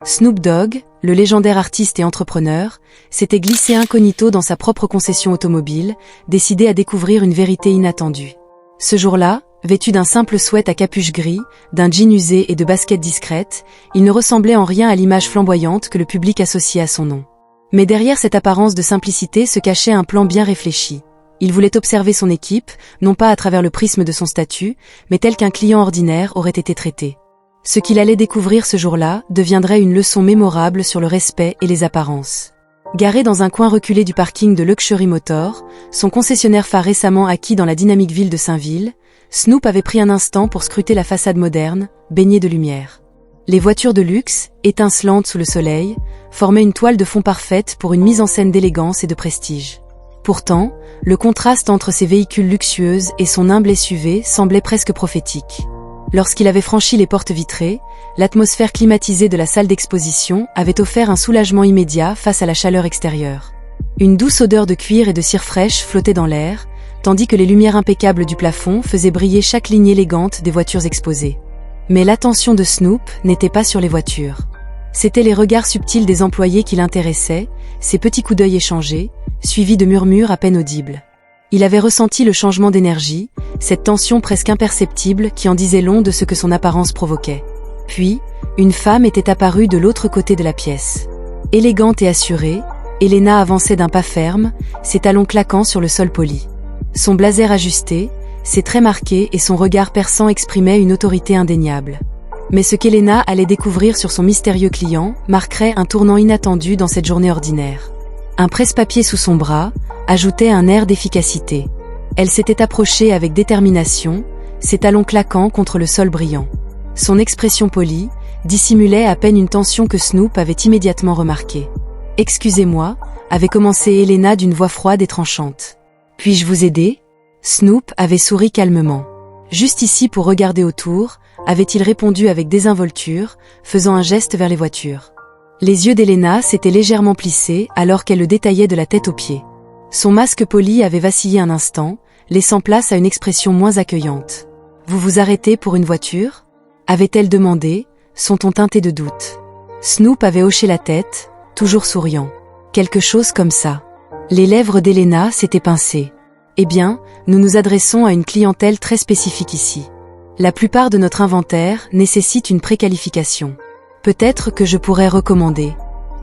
Snoop Dogg, le légendaire artiste et entrepreneur, s'était glissé incognito dans sa propre concession automobile, décidé à découvrir une vérité inattendue. Ce jour-là, vêtu d'un simple sweat à capuche gris, d'un jean usé et de baskets discrètes, il ne ressemblait en rien à l'image flamboyante que le public associait à son nom. Mais derrière cette apparence de simplicité se cachait un plan bien réfléchi. Il voulait observer son équipe, non pas à travers le prisme de son statut, mais tel qu'un client ordinaire aurait été traité. Ce qu'il allait découvrir ce jour-là deviendrait une leçon mémorable sur le respect et les apparences. Garé dans un coin reculé du parking de Luxury Motor, son concessionnaire phare récemment acquis dans la dynamique ville de Saint-Ville, Snoop avait pris un instant pour scruter la façade moderne, baignée de lumière. Les voitures de luxe, étincelantes sous le soleil, formaient une toile de fond parfaite pour une mise en scène d'élégance et de prestige. Pourtant, le contraste entre ces véhicules luxueux et son humble SUV semblait presque prophétique. Lorsqu'il avait franchi les portes vitrées, l'atmosphère climatisée de la salle d'exposition avait offert un soulagement immédiat face à la chaleur extérieure. Une douce odeur de cuir et de cire fraîche flottait dans l'air, tandis que les lumières impeccables du plafond faisaient briller chaque ligne élégante des voitures exposées. Mais l'attention de Snoop n'était pas sur les voitures. C'étaient les regards subtils des employés qui l'intéressaient, ses petits coups d'œil échangés, suivis de murmures à peine audibles. Il avait ressenti le changement d'énergie, cette tension presque imperceptible qui en disait long de ce que son apparence provoquait. Puis, une femme était apparue de l'autre côté de la pièce. Élégante et assurée, Elena avançait d'un pas ferme, ses talons claquant sur le sol poli. Son blazer ajusté, ses traits marqués et son regard perçant exprimaient une autorité indéniable. Mais ce qu'Elena allait découvrir sur son mystérieux client marquerait un tournant inattendu dans cette journée ordinaire. Un presse-papier sous son bras ajoutait un air d'efficacité. Elle s'était approchée avec détermination, ses talons claquant contre le sol brillant. Son expression polie dissimulait à peine une tension que Snoop avait immédiatement remarquée. « Excusez-moi » avait commencé Elena d'une voix froide et tranchante. « Puis-je vous aider ?» Snoop avait souri calmement. « Juste ici pour regarder autour » avait-il répondu avec désinvolture, faisant un geste vers les voitures. Les yeux d'Elena s'étaient légèrement plissés alors qu'elle le détaillait de la tête aux pieds. Son masque poli avait vacillé un instant, laissant place à une expression moins accueillante. « Vous vous arrêtez pour une voiture » avait-elle demandé, son ton teinté de doute. Snoop avait hoché la tête, toujours souriant. Quelque chose comme ça. Les lèvres d'Elena s'étaient pincées. « Eh bien, nous nous adressons à une clientèle très spécifique ici. La plupart de notre inventaire nécessite une préqualification. Peut-être que je pourrais recommander. »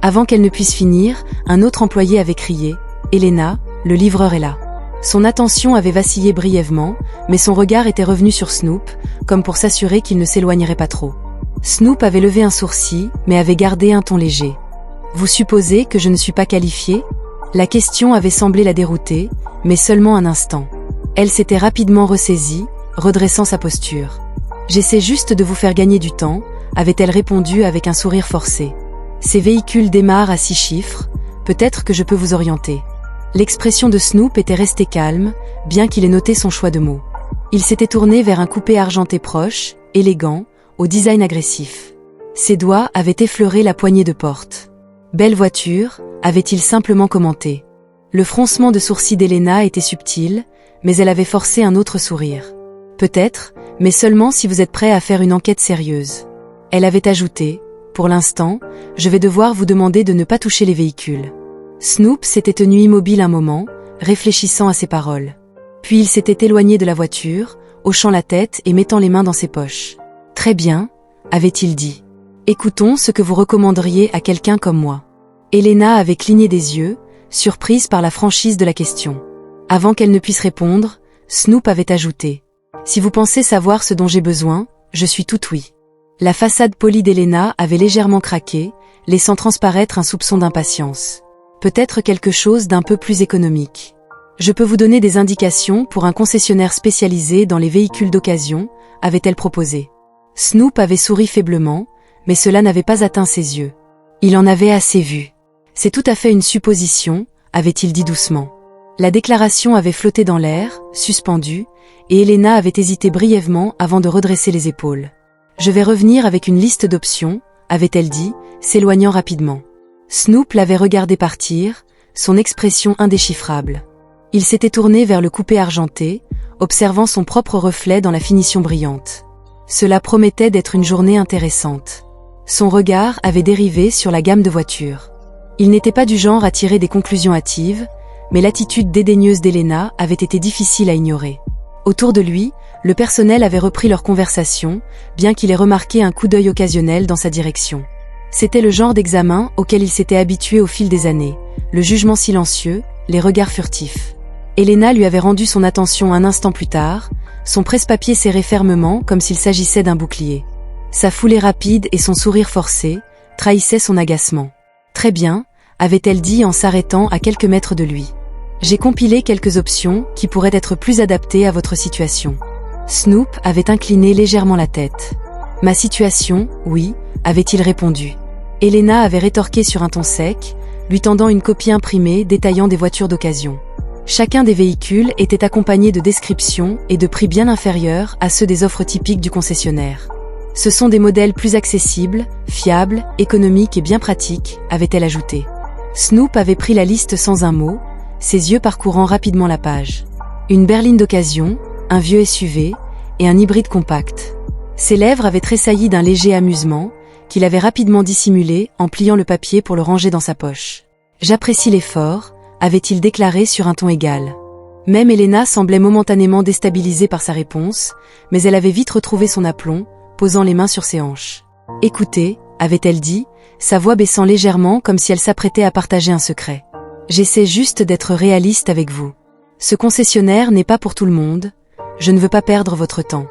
Avant qu'elle ne puisse finir, un autre employé avait crié « Elena, le livreur est là. » Son attention avait vacillé brièvement, mais son regard était revenu sur Snoop, comme pour s'assurer qu'il ne s'éloignerait pas trop. Snoop avait levé un sourcil, mais avait gardé un ton léger. « Vous supposez que je ne suis pas qualifié ?» La question avait semblé la dérouter, mais seulement un instant. Elle s'était rapidement ressaisie, redressant sa posture. « J'essaie juste de vous faire gagner du temps », avait-elle répondu avec un sourire forcé. « Ces véhicules démarrent à 6 chiffres, peut-être que je peux vous orienter. » L'expression de Snoop était restée calme, bien qu'il ait noté son choix de mots. Il s'était tourné vers un coupé argenté proche, élégant, au design agressif. Ses doigts avaient effleuré la poignée de porte. « Belle voiture », avait-il simplement commenté. Le froncement de sourcils d'Elena était subtil, mais elle avait forcé un autre sourire. « Peut-être, mais seulement si vous êtes prêt à faire une enquête sérieuse. » Elle avait ajouté, « Pour l'instant, je vais devoir vous demander de ne pas toucher les véhicules. » Snoop s'était tenu immobile un moment, réfléchissant à ses paroles. Puis il s'était éloigné de la voiture, hochant la tête et mettant les mains dans ses poches. « Très bien, » avait-il dit. « Écoutons ce que vous recommanderiez à quelqu'un comme moi. » Elena avait cligné des yeux, surprise par la franchise de la question. Avant qu'elle ne puisse répondre, Snoop avait ajouté « Si vous pensez savoir ce dont j'ai besoin, je suis tout oui. » La façade polie d'Elena avait légèrement craqué, laissant transparaître un soupçon d'impatience. Peut-être quelque chose d'un peu plus économique. Je peux vous donner des indications pour un concessionnaire spécialisé dans les véhicules d'occasion, avait-elle proposé. Snoop avait souri faiblement, mais cela n'avait pas atteint ses yeux. Il en avait assez vu. C'est tout à fait une supposition, avait-il dit doucement. La déclaration avait flotté dans l'air, suspendue, et Elena avait hésité brièvement avant de redresser les épaules. Je vais revenir avec une liste d'options, avait-elle dit, s'éloignant rapidement. Snoop l'avait regardé partir, son expression indéchiffrable. Il s'était tourné vers le coupé argenté, observant son propre reflet dans la finition brillante. Cela promettait d'être une journée intéressante. Son regard avait dérivé sur la gamme de voitures. Il n'était pas du genre à tirer des conclusions hâtives, mais l'attitude dédaigneuse d'Elena avait été difficile à ignorer. Autour de lui, le personnel avait repris leur conversation, bien qu'il ait remarqué un coup d'œil occasionnel dans sa direction. C'était le genre d'examen auquel il s'était habitué au fil des années, le jugement silencieux, les regards furtifs. Elena lui avait rendu son attention un instant plus tard, son presse-papier serré fermement comme s'il s'agissait d'un bouclier. Sa foulée rapide et son sourire forcé trahissaient son agacement. « Très bien », avait-elle dit en s'arrêtant à quelques mètres de lui. « J'ai compilé quelques options qui pourraient être plus adaptées à votre situation. » Snoop avait incliné légèrement la tête. « Ma situation, oui », avait-il répondu. Elena avait rétorqué sur un ton sec, lui tendant une copie imprimée détaillant des voitures d'occasion. Chacun des véhicules était accompagné de descriptions et de prix bien inférieurs à ceux des offres typiques du concessionnaire. Ce sont des modèles plus accessibles, fiables, économiques et bien pratiques, avait-elle ajouté. Snoop avait pris la liste sans un mot, ses yeux parcourant rapidement la page. Une berline d'occasion, un vieux SUV et un hybride compact. Ses lèvres avaient tressailli d'un léger amusement, qu'il avait rapidement dissimulé en pliant le papier pour le ranger dans sa poche. « J'apprécie l'effort », avait-il déclaré sur un ton égal. Même Elena semblait momentanément déstabilisée par sa réponse, mais elle avait vite retrouvé son aplomb, posant les mains sur ses hanches. « Écoutez », avait-elle dit, sa voix baissant légèrement comme si elle s'apprêtait à partager un secret. « J'essaie juste d'être réaliste avec vous. Ce concessionnaire n'est pas pour tout le monde, je ne veux pas perdre votre temps. »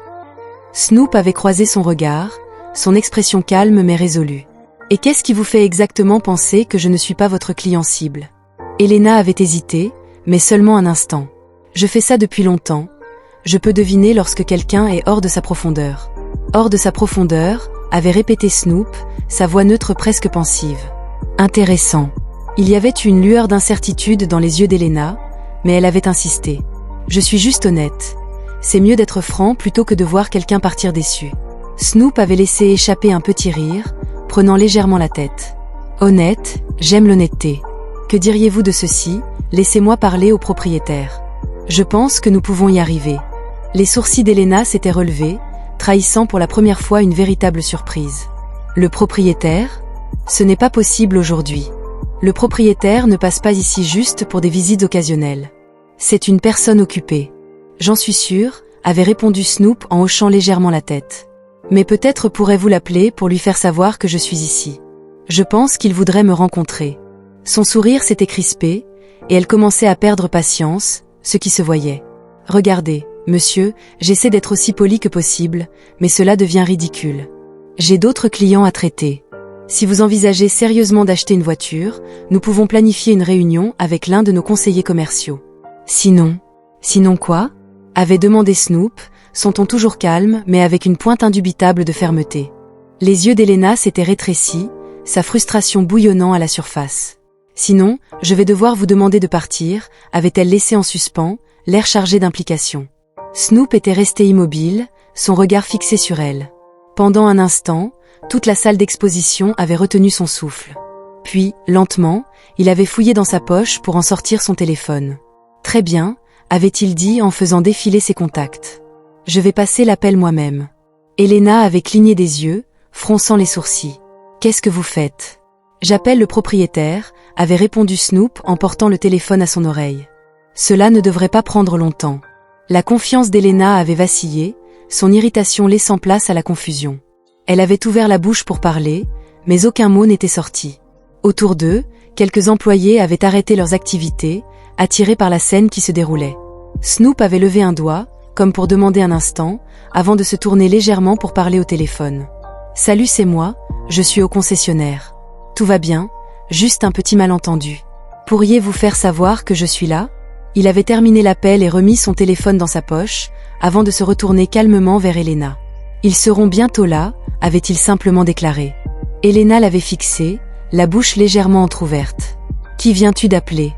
Snoop avait croisé son regard, son expression calme mais résolue. « Et qu'est-ce qui vous fait exactement penser que je ne suis pas votre client cible ?» Elena avait hésité, mais seulement un instant. « Je fais ça depuis longtemps. Je peux deviner lorsque quelqu'un est hors de sa profondeur. » Hors de sa profondeur, avait répété Snoop, sa voix neutre presque pensive. Intéressant. Il y avait une lueur d'incertitude dans les yeux d'Elena, mais elle avait insisté. « Je suis juste honnête. C'est mieux d'être franc plutôt que de voir quelqu'un partir déçu. » Snoop avait laissé échapper un petit rire, prenant légèrement la tête. « Honnête, j'aime l'honnêteté. Que diriez-vous de ceci? Laissez-moi parler au propriétaire. Je pense que nous pouvons y arriver. » Les sourcils d'Elena s'étaient relevés, trahissant pour la première fois une véritable surprise. « Le propriétaire? Ce n'est pas possible aujourd'hui. Le propriétaire ne passe pas ici juste pour des visites occasionnelles. C'est une personne occupée. »« J'en suis sûr », avait répondu Snoop en hochant légèrement la tête. « Mais peut-être pourrez-vous l'appeler pour lui faire savoir que je suis ici. Je pense qu'il voudrait me rencontrer. » Son sourire s'était crispé, et elle commençait à perdre patience, ce qui se voyait. « Regardez, monsieur, j'essaie d'être aussi poli que possible, mais cela devient ridicule. J'ai d'autres clients à traiter. Si vous envisagez sérieusement d'acheter une voiture, nous pouvons planifier une réunion avec l'un de nos conseillers commerciaux. Sinon... » « Sinon quoi ?» avait demandé Snoop, son ton toujours calme mais avec une pointe indubitable de fermeté. Les yeux d'Elena s'étaient rétrécis, sa frustration bouillonnant à la surface. « Sinon, je vais devoir vous demander de partir », avait-elle laissé en suspens, l'air chargé d'implication. Snoop était resté immobile, son regard fixé sur elle. Pendant un instant, toute la salle d'exposition avait retenu son souffle. Puis, lentement, il avait fouillé dans sa poche pour en sortir son téléphone. « Très bien », avait-il dit en faisant défiler ses contacts. « Je vais passer l'appel moi-même. » Elena avait cligné des yeux, fronçant les sourcils. « Qu'est-ce que vous faites ? » « J'appelle le propriétaire », avait répondu Snoop en portant le téléphone à son oreille. Cela ne devrait pas prendre longtemps. La confiance d'Elena avait vacillé, son irritation laissant place à la confusion. Elle avait ouvert la bouche pour parler, mais aucun mot n'était sorti. Autour d'eux, quelques employés avaient arrêté leurs activités, attirés par la scène qui se déroulait. Snoop avait levé un doigt, comme pour demander un instant, avant de se tourner légèrement pour parler au téléphone. « Salut, c'est moi, je suis au concessionnaire. Tout va bien, juste un petit malentendu. Pourriez-vous faire savoir que je suis là ?» Il avait terminé l'appel et remis son téléphone dans sa poche, avant de se retourner calmement vers Elena. « Ils seront bientôt là », avait-il simplement déclaré. Elena l'avait fixé, la bouche légèrement entr'ouverte. « Qui viens-tu d'appeler ?»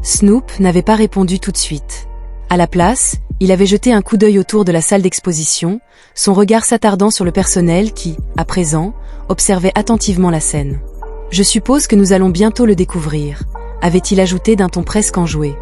Snoop n'avait pas répondu tout de suite. À la place, il avait jeté un coup d'œil autour de la salle d'exposition, son regard s'attardant sur le personnel qui, à présent, observait attentivement la scène. « Je suppose que nous allons bientôt le découvrir », avait-il ajouté d'un ton presque enjoué.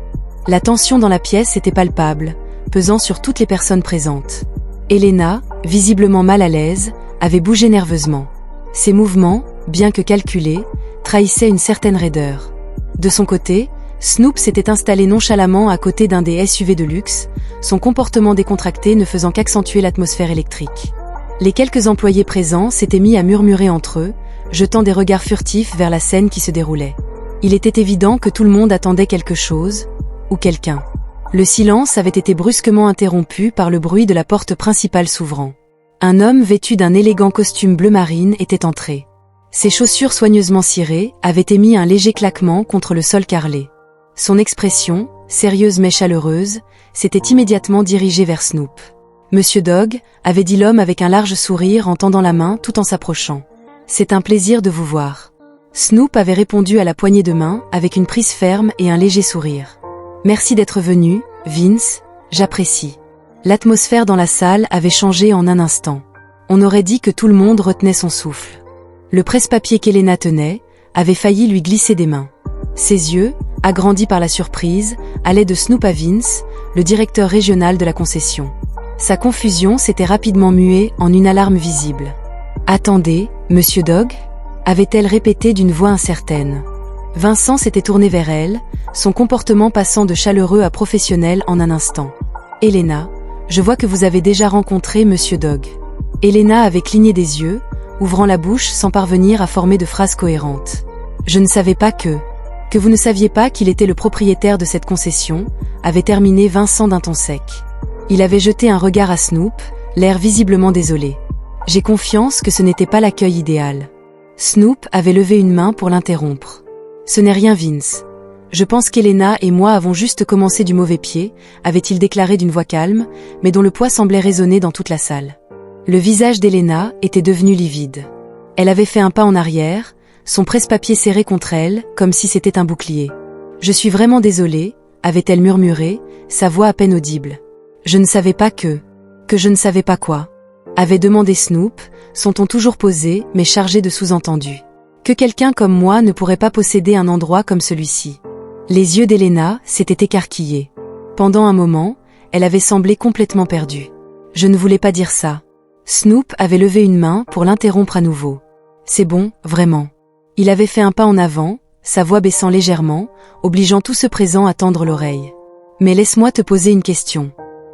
La tension dans la pièce était palpable, pesant sur toutes les personnes présentes. Elena, visiblement mal à l'aise, avait bougé nerveusement. « Ses mouvements, bien que calculés, trahissaient une certaine raideur. De son côté, Snoop s'était installé nonchalamment à côté d'un des SUV de luxe, son comportement décontracté ne faisant qu'accentuer l'atmosphère électrique. Les quelques employés présents s'étaient mis à murmurer entre eux, jetant des regards furtifs vers la scène qui se déroulait. Il était évident que tout le monde attendait quelque chose, ou quelqu'un. Le silence avait été brusquement interrompu par le bruit de la porte principale s'ouvrant. Un homme vêtu d'un élégant costume bleu marine était entré. Ses chaussures soigneusement cirées avaient émis un léger claquement contre le sol carrelé. Son expression, sérieuse mais chaleureuse, s'était immédiatement dirigée vers Snoop. « Monsieur Dog », avait dit l'homme avec un large sourire en tendant la main tout en s'approchant. « C'est un plaisir de vous voir. » Snoop avait répondu à la poignée de main avec une prise ferme et un léger sourire. « Merci d'être venu, Vince, j'apprécie. » L'atmosphère dans la salle avait changé en un instant. On aurait dit que tout le monde retenait son souffle. Le presse-papier qu'Elena tenait avait failli lui glisser des mains. Ses yeux, agrandis par la surprise, allaient de Snoop à Vince, le directeur régional de la concession. Sa confusion s'était rapidement muée en une alarme visible. « Attendez, Monsieur Dog ?» avait-elle répété d'une voix incertaine. Vincent s'était tourné vers elle, son comportement passant de chaleureux à professionnel en un instant. « Elena, je vois que vous avez déjà rencontré Monsieur Dog. » Elena avait cligné des yeux, ouvrant la bouche sans parvenir à former de phrases cohérentes. « Je ne savais pas que vous ne saviez pas qu'il était le propriétaire de cette concession, avait terminé Vincent d'un ton sec. Il avait jeté un regard à Snoop, l'air visiblement désolé. « J'ai confiance que ce n'était pas l'accueil idéal. » Snoop avait levé une main pour l'interrompre. « Ce n'est rien Vince. Je pense qu'Elena et moi avons juste commencé du mauvais pied, avait-il déclaré d'une voix calme, mais dont le poids semblait résonner dans toute la salle. Le visage d'Elena était devenu livide. Elle avait fait un pas en arrière, son presse-papier serré contre elle, comme si c'était un bouclier. « Je suis vraiment désolée, » avait-elle murmuré, sa voix à peine audible. « Je ne savais pas que je ne savais pas quoi ?» avait demandé Snoop, son ton toujours posé, mais chargé de sous-entendus. Que quelqu'un comme moi ne pourrait pas posséder un endroit comme celui-ci. Les yeux d'Elena s'étaient écarquillés. Pendant un moment, elle avait semblé complètement perdue. « Je ne voulais pas dire ça. » Snoop avait levé une main pour l'interrompre à nouveau. « C'est bon, vraiment. » Il avait fait un pas en avant, sa voix baissant légèrement, obligeant tout ceux présents à tendre l'oreille. « Mais laisse-moi te poser une question.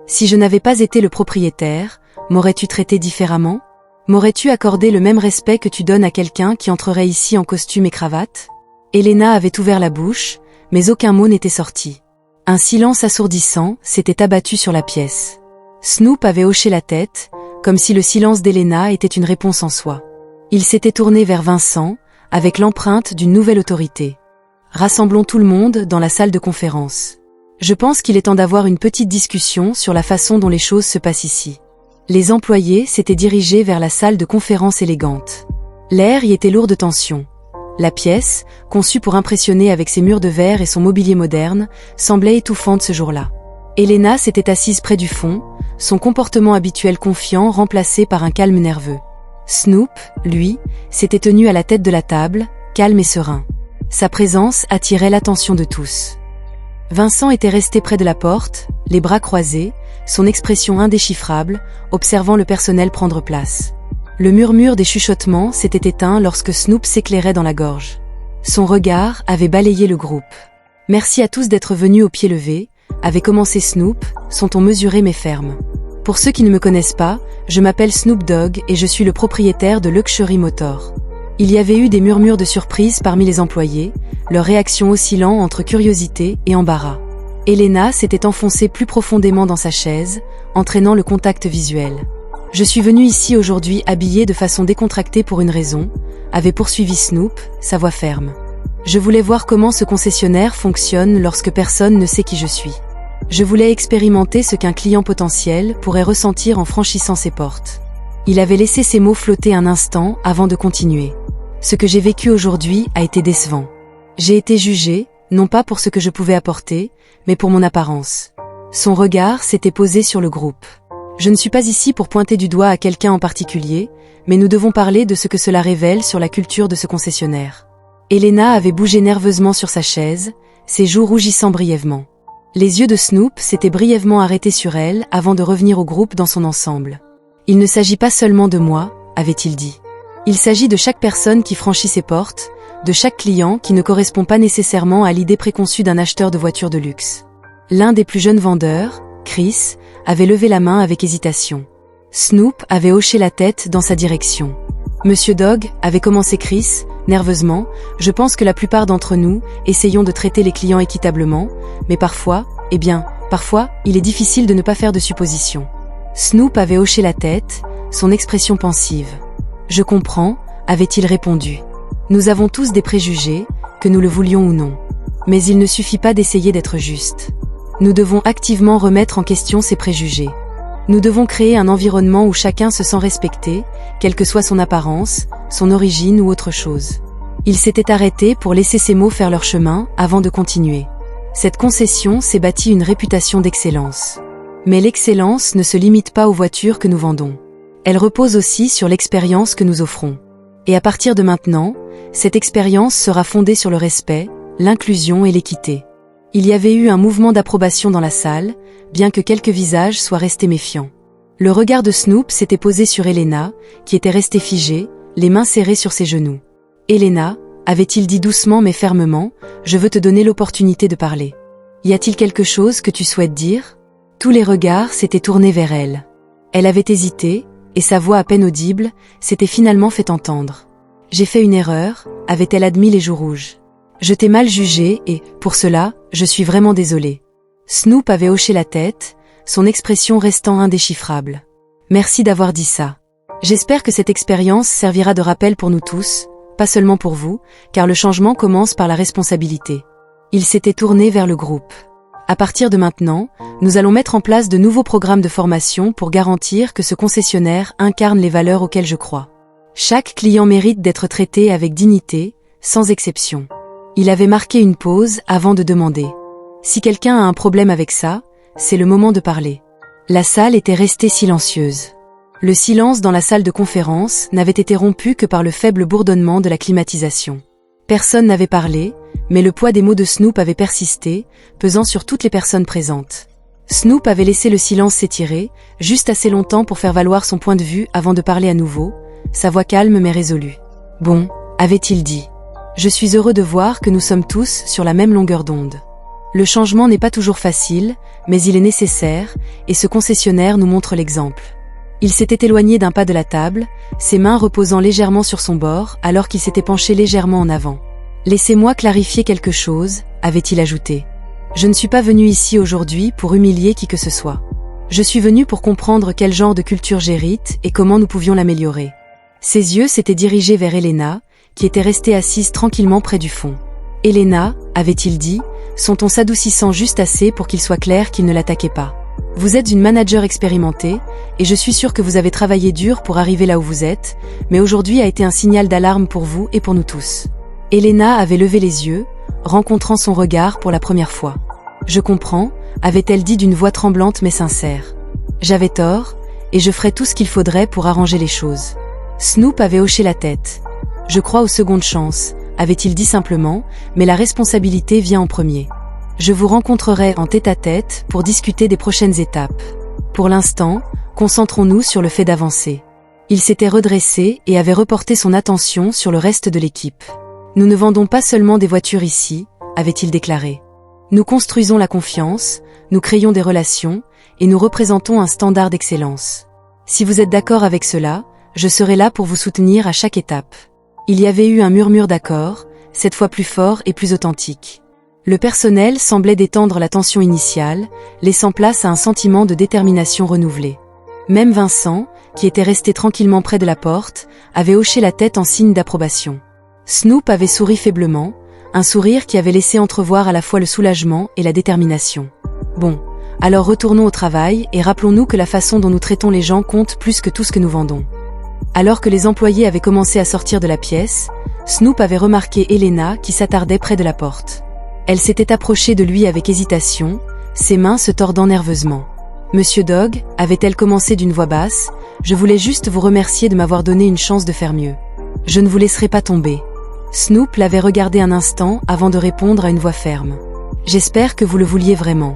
Si je n'avais pas été le propriétaire, m'aurais-tu traité différemment? M'aurais-tu accordé le même respect que tu donnes à quelqu'un qui entrerait ici en costume et cravate ?» Elena avait ouvert la bouche, mais aucun mot n'était sorti. Un silence assourdissant s'était abattu sur la pièce. Snoop avait hoché la tête, comme si le silence d'Elena était une réponse en soi. Il s'était tourné vers Vincent, avec l'empreinte d'une nouvelle autorité. « Rassemblons tout le monde dans la salle de conférence. Je pense qu'il est temps d'avoir une petite discussion sur la façon dont les choses se passent ici. » Les employés s'étaient dirigés vers la salle de conférence élégante. L'air y était lourd de tension. La pièce, conçue pour impressionner avec ses murs de verre et son mobilier moderne, semblait étouffante ce jour-là. Elena s'était assise près du fond, son comportement habituel confiant remplacé par un calme nerveux. Snoop, lui, s'était tenu à la tête de la table, calme et serein. Sa présence attirait l'attention de tous. Vincent était resté près de la porte, les bras croisés, son expression indéchiffrable, observant le personnel prendre place. Le murmure des chuchotements s'était éteint lorsque Snoop s'éclairait dans la gorge. Son regard avait balayé le groupe. « Merci à tous d'être venus au pied levé », avait commencé Snoop, son ton mesuré mais ferme. « Pour ceux qui ne me connaissent pas, je m'appelle Snoop Dogg et je suis le propriétaire de Luxury Motor. » Il y avait eu des murmures de surprise parmi les employés, leur réaction oscillant entre curiosité et embarras. Elena s'était enfoncée plus profondément dans sa chaise, entraînant le contact visuel. « Je suis venue ici aujourd'hui habillée de façon décontractée pour une raison », avait poursuivi Snoop, sa voix ferme. « Je voulais voir comment ce concessionnaire fonctionne lorsque personne ne sait qui je suis. Je voulais expérimenter ce qu'un client potentiel pourrait ressentir en franchissant ses portes. » Il avait laissé ses mots flotter un instant avant de continuer. « Ce que j'ai vécu aujourd'hui a été décevant. J'ai été jugée, non pas pour ce que je pouvais apporter, mais pour mon apparence. » Son regard s'était posé sur le groupe. « Je ne suis pas ici pour pointer du doigt à quelqu'un en particulier, mais nous devons parler de ce que cela révèle sur la culture de ce concessionnaire. » Elena avait bougé nerveusement sur sa chaise, ses joues rougissant brièvement. Les yeux de Snoop s'étaient brièvement arrêtés sur elle avant de revenir au groupe dans son ensemble. « Il ne s'agit pas seulement de moi, avait-il dit. Il s'agit de chaque personne qui franchit ses portes, de chaque client qui ne correspond pas nécessairement à l'idée préconçue d'un acheteur de voitures de luxe. L'un des plus jeunes vendeurs, Chris, avait levé la main avec hésitation. Snoop avait hoché la tête dans sa direction. Monsieur Dog, avait commencé Chris, nerveusement, je pense que la plupart d'entre nous essayons de traiter les clients équitablement, mais parfois, parfois, il est difficile de ne pas faire de suppositions. Snoop avait hoché la tête, son expression pensive. Je comprends, avait-il répondu. Nous avons tous des préjugés, que nous le voulions ou non. Mais il ne suffit pas d'essayer d'être juste. Nous devons activement remettre en question ces préjugés. Nous devons créer un environnement où chacun se sent respecté, quelle que soit son apparence, son origine ou autre chose. Il s'était arrêté pour laisser ses mots faire leur chemin avant de continuer. Cette concession s'est bâtie une réputation d'excellence. Mais l'excellence ne se limite pas aux voitures que nous vendons. Elle repose aussi sur l'expérience que nous offrons. Et à partir de maintenant, cette expérience sera fondée sur le respect, l'inclusion et l'équité. Il y avait eu un mouvement d'approbation dans la salle, bien que quelques visages soient restés méfiants. Le regard de Snoop s'était posé sur Elena, qui était restée figée, les mains serrées sur ses genoux. « Elena, avait-il dit doucement mais fermement, je veux te donner l'opportunité de parler. Y a-t-il quelque chose que tu souhaites dire ?» Tous les regards s'étaient tournés vers elle. Elle avait hésité, et sa voix à peine audible s'était finalement fait entendre. « J'ai fait une erreur », avait-elle admis les joues rouges. « Je t'ai mal jugé et, pour cela, je suis vraiment désolée. » Snoop avait hoché la tête, son expression restant indéchiffrable. « Merci d'avoir dit ça. J'espère que cette expérience servira de rappel pour nous tous, pas seulement pour vous, car le changement commence par la responsabilité. » Il s'était tourné vers le groupe. « À partir de maintenant, nous allons mettre en place de nouveaux programmes de formation pour garantir que ce concessionnaire incarne les valeurs auxquelles je crois. Chaque client mérite d'être traité avec dignité, sans exception. » Il avait marqué une pause avant de demander. « Si quelqu'un a un problème avec ça, c'est le moment de parler. » La salle était restée silencieuse. Le silence dans la salle de conférence n'avait été rompu que par le faible bourdonnement de la climatisation. Personne n'avait parlé, mais le poids des mots de Snoop avait persisté, pesant sur toutes les personnes présentes. Snoop avait laissé le silence s'étirer, juste assez longtemps pour faire valoir son point de vue avant de parler à nouveau, sa voix calme mais résolue. « Bon, avait-il dit. Je suis heureux de voir que nous sommes tous sur la même longueur d'onde. Le changement n'est pas toujours facile, mais il est nécessaire, et ce concessionnaire nous montre l'exemple. » Il s'était éloigné d'un pas de la table, ses mains reposant légèrement sur son bord alors qu'il s'était penché légèrement en avant. « Laissez-moi clarifier quelque chose, avait-il ajouté. Je ne suis pas venu ici aujourd'hui pour humilier qui que ce soit. Je suis venu pour comprendre quel genre de culture j'hérite et comment nous pouvions l'améliorer. » Ses yeux s'étaient dirigés vers Elena, qui était restée assise tranquillement près du fond. « Elena, avait-il dit, son ton s'adoucissant juste assez pour qu'il soit clair qu'il ne l'attaquait pas. Vous êtes une manager expérimentée, et je suis sûre que vous avez travaillé dur pour arriver là où vous êtes, mais aujourd'hui a été un signal d'alarme pour vous et pour nous tous. » Elena avait levé les yeux, rencontrant son regard pour la première fois. « Je comprends, avait-elle dit d'une voix tremblante mais sincère. J'avais tort, et je ferai tout ce qu'il faudrait pour arranger les choses. » Snoop avait hoché la tête. « Je crois aux secondes chances, avait-il dit simplement, mais la responsabilité vient en premier. Je vous rencontrerai en tête-à-tête pour discuter des prochaines étapes. Pour l'instant, concentrons-nous sur le fait d'avancer. » Il s'était redressé et avait reporté son attention sur le reste de l'équipe. « Nous ne vendons pas seulement des voitures ici, avait-il déclaré. Nous construisons la confiance, nous créons des relations, et nous représentons un standard d'excellence. Si vous êtes d'accord avec cela, je serai là pour vous soutenir à chaque étape. » Il y avait eu un murmure d'accord, cette fois plus fort et plus authentique. Le personnel semblait détendre la tension initiale, laissant place à un sentiment de détermination renouvelée. Même Vincent, qui était resté tranquillement près de la porte, avait hoché la tête en signe d'approbation. Snoop avait souri faiblement, un sourire qui avait laissé entrevoir à la fois le soulagement et la détermination. « Bon, alors retournons au travail et rappelons-nous que la façon dont nous traitons les gens compte plus que tout ce que nous vendons. » Alors que les employés avaient commencé à sortir de la pièce, Snoop avait remarqué Elena qui s'attardait près de la porte. Elle s'était approchée de lui avec hésitation, ses mains se tordant nerveusement. « Monsieur Dog, avait-elle commencé d'une voix basse, je voulais juste vous remercier de m'avoir donné une chance de faire mieux. Je ne vous laisserai pas tomber. » Snoop l'avait regardé un instant avant de répondre à une voix ferme. « J'espère que vous le vouliez vraiment. »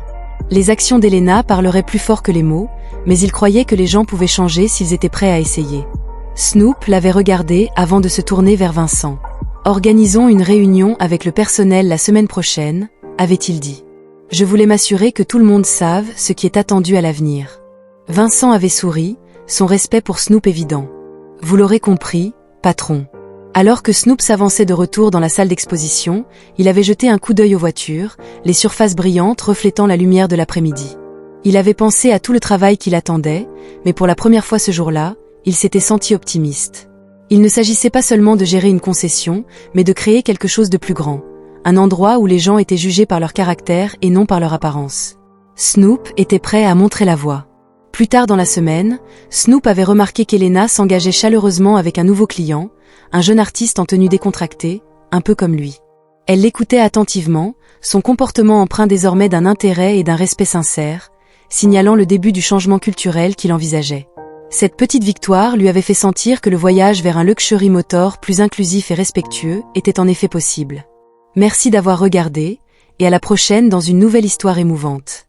Les actions d'Elena parleraient plus fort que les mots, mais il croyait que les gens pouvaient changer s'ils étaient prêts à essayer. Snoop l'avait regardé avant de se tourner vers Vincent. « Organisons une réunion avec le personnel la semaine prochaine », avait-il dit. « Je voulais m'assurer que tout le monde sache ce qui est attendu à l'avenir. » Vincent avait souri, son respect pour Snoop évident. « Vous l'aurez compris, patron. » Alors que Snoop s'avançait de retour dans la salle d'exposition, il avait jeté un coup d'œil aux voitures, les surfaces brillantes reflétant la lumière de l'après-midi. Il avait pensé à tout le travail qui l'attendait, mais pour la première fois ce jour-là, il s'était senti optimiste. Il ne s'agissait pas seulement de gérer une concession, mais de créer quelque chose de plus grand. Un endroit où les gens étaient jugés par leur caractère et non par leur apparence. Snoop était prêt à montrer la voie. Plus tard dans la semaine, Snoop avait remarqué qu'Elena s'engageait chaleureusement avec un nouveau client, un jeune artiste en tenue décontractée, un peu comme lui. Elle l'écoutait attentivement, son comportement empreint désormais d'un intérêt et d'un respect sincère, signalant le début du changement culturel qu'il envisageait. Cette petite victoire lui avait fait sentir que le voyage vers un luxury motor plus inclusif et respectueux était en effet possible. Merci d'avoir regardé, et à la prochaine dans une nouvelle histoire émouvante.